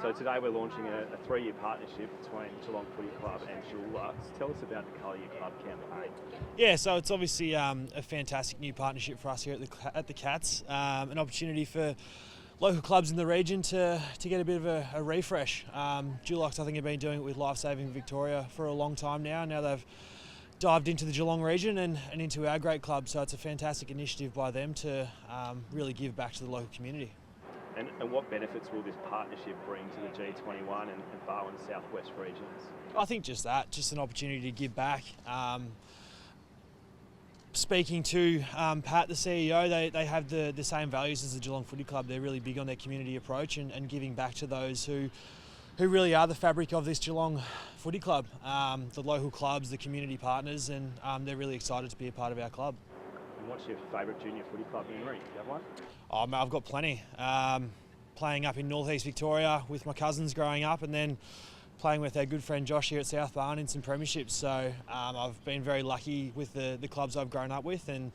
So today we're launching a 3-year partnership between Geelong Footy Club and Dulux. Tell us about the Colour Your Club campaign. Yeah, so it's obviously a fantastic new partnership for us here at the Cats. An opportunity for local clubs in the region to get a bit of a refresh. Dulux, I think, have been doing it with Life Saving Victoria for a long time now. Now they've dived into the Geelong region and into our great club, so it's a fantastic initiative by them to really give back to the local community. And what benefits will this partnership bring to the G21 and Barwon Southwest regions? I think just an opportunity to give back. Speaking to Pat, the CEO, they have the same values as the Geelong Footy Club. They're really big on their community approach and giving back to those who really are the fabric of this Geelong Footy Club, the local clubs, the community partners, and they're really excited to be a part of our club. And what's your favourite junior footy club memory? Do you have one? Oh, mate, I've got plenty. Playing up in northeast Victoria with my cousins growing up, and then playing with our good friend Josh here at South Barn in some premierships. So I've been very lucky with the clubs I've grown up with, and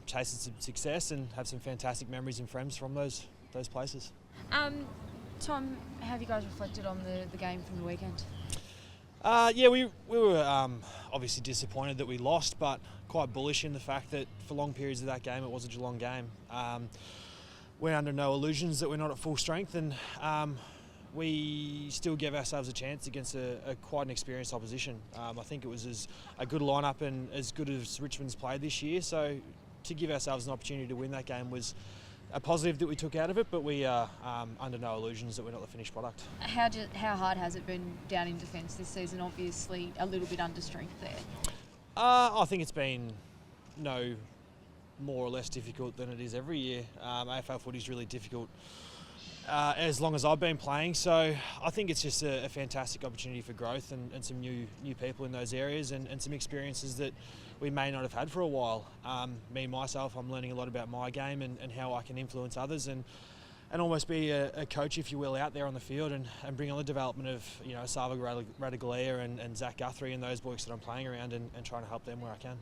chasing some success and have some fantastic memories and friends from those places. Tom, how have you guys reflected on the game from the weekend? Yeah, we were obviously disappointed that we lost, but quite bullish in the fact that for long periods of that game it was a Geelong game. We're under no illusions that we're not at full strength, and we still gave ourselves a chance against a quite an experienced opposition. I think it was a good lineup and as good as Richmond's played this year, so to give ourselves an opportunity to win that game was a positive that we took out of it, but we are under no illusions that we're not the finished product. How hard has it been down in defence this season? Obviously a little bit under strength there. I think it's been no more or less difficult than it is every year. AFL footy is really difficult as long as I've been playing, so I think it's just a fantastic opportunity for growth and some new people in those areas and some experiences that we may not have had for a while. Myself, I'm learning a lot about my game and how I can influence others and almost be a coach, if you will, out there on the field and bring on the development of Sava Radigalia and Zach Guthrie and those boys that I'm playing around and trying to help them where I can.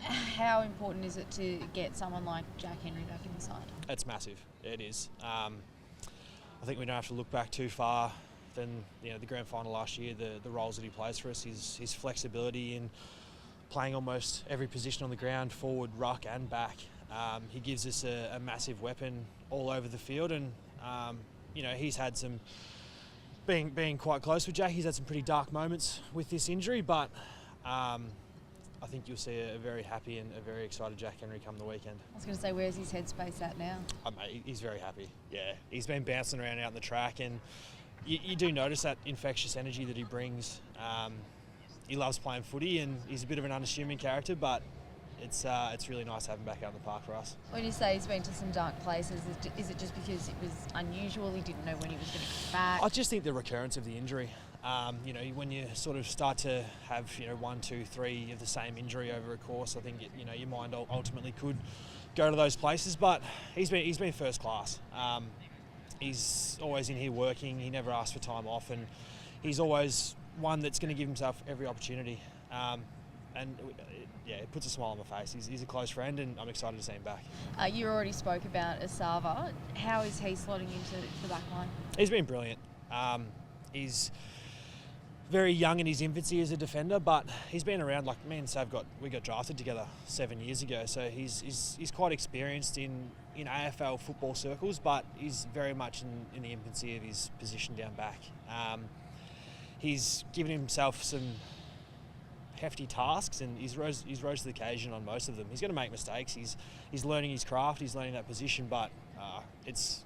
How important is it to get someone like Jack Henry back in the side? It's massive. It is. I think we don't have to look back too far than the grand final last year. The roles that he plays for us, his flexibility in playing almost every position on the ground, forward, ruck and back. He gives us a massive weapon all over the field, and he's had some being quite close with Jack. He's had some pretty dark moments with this injury, but I think you'll see a very happy and a very excited Jack Henry come the weekend. I was going to say, where's his headspace at now? Mate, he's very happy. Yeah, he's been bouncing around out on the track, and you do notice that infectious energy that he brings. He loves playing footy, and he's a bit of an unassuming character, but it's really nice to have him back out in the park for us. When you say he's been to some dark places, is it just because it was unusual, he didn't know when he was going to come back? I just think the recurrence of the injury. When you sort of start to have 1, 2, 3 of the same injury over a course, I think your mind ultimately could go to those places. But he's been first class. He's always in here working. He never asks for time off, and he's always one that's going to give himself every opportunity. It puts a smile on my face. He's a close friend, and I'm excited to see him back. You already spoke about Asava. How is he slotting into the back line? He's been brilliant. He's very young in his infancy as a defender, but he's been around. Like me and Sav we got drafted together 7 years ago, so he's quite experienced in AFL football circles, but he's very much in the infancy of his position down back. He's given himself some hefty tasks, and he's rose to the occasion on most of them. He's going to make mistakes. He's learning his craft. He's learning that position, but it's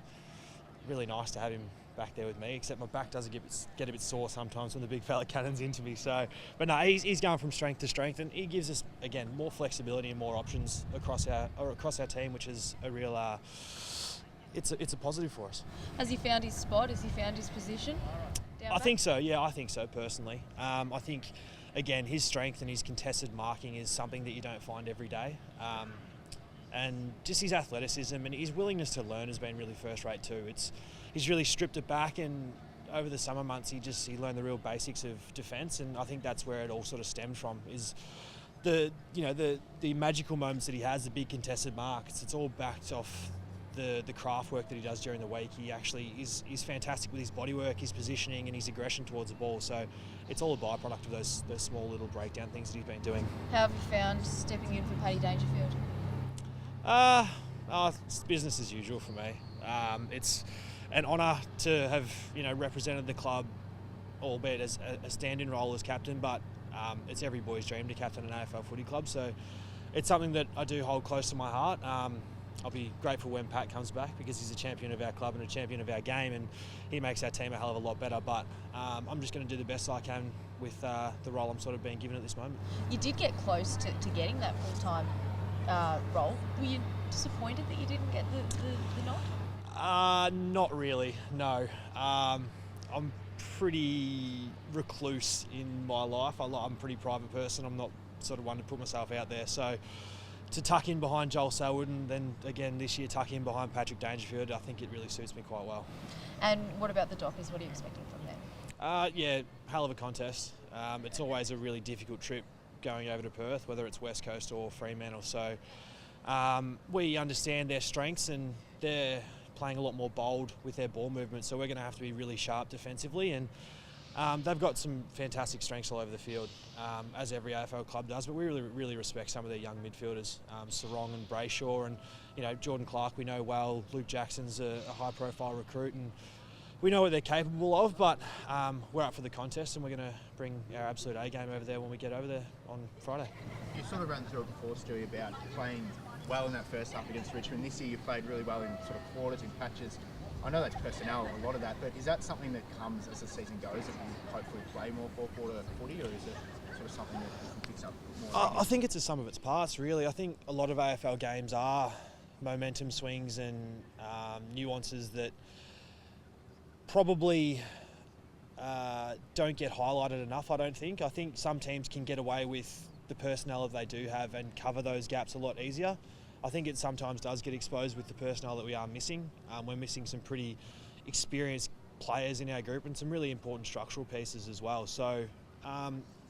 really nice to have him back there with me, except my back does get a bit sore sometimes when the big fella cannons into me. So, but no, he's going from strength to strength, and he gives us again more flexibility and more options across our team, which is a real it's a positive for us. Has he found his spot? Has he found his position? I think so. Yeah, I think so personally. I think again his strength and his contested marking is something that you don't find every day. And just his athleticism and his willingness to learn has been really first rate too. He's really stripped it back, and over the summer months he learned the real basics of defence, and I think that's where it all sort of stemmed from, is the magical moments that he has, the big contested marks. It's all backed off the craft work that he does during the week. He actually is fantastic with his body work, his positioning and his aggression towards the ball. So it's all a byproduct of those small little breakdown things that he's been doing. How have you found stepping in for Paddy Dangerfield? It's business as usual for me. It's an honour to have represented the club, albeit as a stand-in role as captain, but it's every boy's dream to captain an AFL footy club. So it's something that I do hold close to my heart. I'll be grateful when Pat comes back because he's a champion of our club and a champion of our game, and he makes our team a hell of a lot better. But I'm just going to do the best I can with the role I'm sort of being given at this moment. You did get close to getting that full-time role. Were you disappointed that you didn't get the nod? Not really, no. I'm pretty recluse in my life. I'm a pretty private person. I'm not sort of one to put myself out there. So to tuck in behind Joel Selwood and then again this year tuck in behind Patrick Dangerfield, I think it really suits me quite well. And what about the Dockers? What are you expecting from them? Yeah, hell of a contest. It's always a really difficult trip going over to Perth, whether it's West Coast or Fremantle. So we understand their strengths and they're playing a lot more bold with their ball movement. So we're going to have to be really sharp defensively, and they've got some fantastic strengths all over the field, as every AFL club does. But we really respect some of their young midfielders, Sarong and Brayshaw, and Jordan Clark. We know well. Luke Jackson's a high-profile recruit, and we know what they're capable of. But we're up for the contest, and we're going to bring our absolute A game over there when we get over there on Friday. You sort of ran through it before, Stewie, about playing well in that first half against Richmond. This year you played really well in sort of quarters, in patches. I know that's personnel, a lot of that, but is that something that comes as the season goes, that you hopefully play more four-quarter footy, or is it sort of something that you can fix up more? I think it's a sum of its parts, really. I think a lot of AFL games are momentum swings and nuances that probably don't get highlighted enough, I don't think. I think some teams can get away with the personnel that they do have and cover those gaps a lot easier. I think it sometimes does get exposed with the personnel that we are missing. We're missing some pretty experienced players in our group and some really important structural pieces as well. So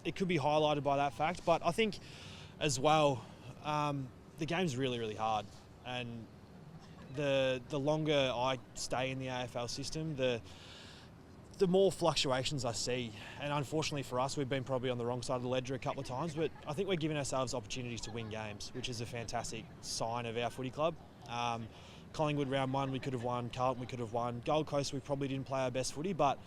it could be highlighted by that fact. But I think as well, the game's really hard. And the longer I stay in the AFL system, the more fluctuations I see. And unfortunately for us, we've been probably on the wrong side of the ledger a couple of times, but I think we're giving ourselves opportunities to win games, which is a fantastic sign of our footy club. Collingwood round one, we could have won. Carlton, we could have won. Gold Coast, we probably didn't play our best footy, but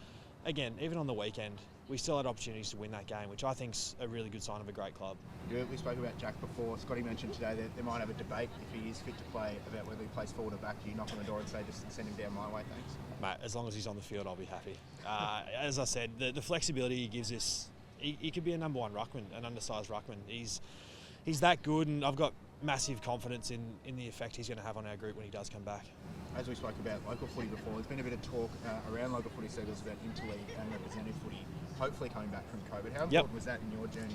again, even on the weekend, we still had opportunities to win that game, which I think's a really good sign of a great club. We spoke about Jack before. Scotty mentioned today that they might have a debate if he is fit to play about whether he plays forward or back. Do you knock on the door and say, just send him down my way, thanks? Mate, as long as he's on the field, I'll be happy. As I said, the flexibility he gives us, he could be a number one ruckman, an undersized ruckman. He's that good, and I've got massive confidence in the effect he's going to have on our group when he does come back. As we spoke about local footy before, there's been a bit of talk around local footy circles about interleague and representative footy, hopefully coming back from COVID. How important was that in your journey,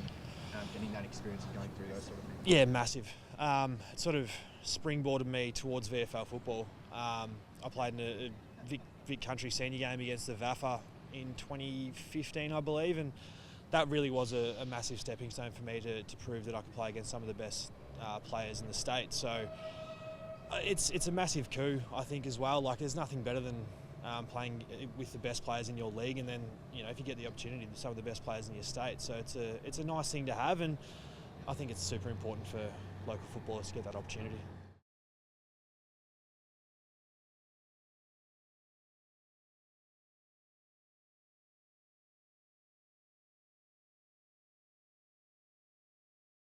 getting that experience of going through those sort of things? Yeah, massive. It sort of springboarded me towards VFL football. I played in a Vic Country senior game against the VAFA in 2015, I believe, and that really was a massive stepping stone for me to prove that I could play against some of the best players in the state. So it's a massive coup, I think, as well. Like, there's nothing better than playing with the best players in your league, and then if you get the opportunity with some of the best players in your state. So it's a nice thing to have, and I think it's super important for local footballers to get that opportunity.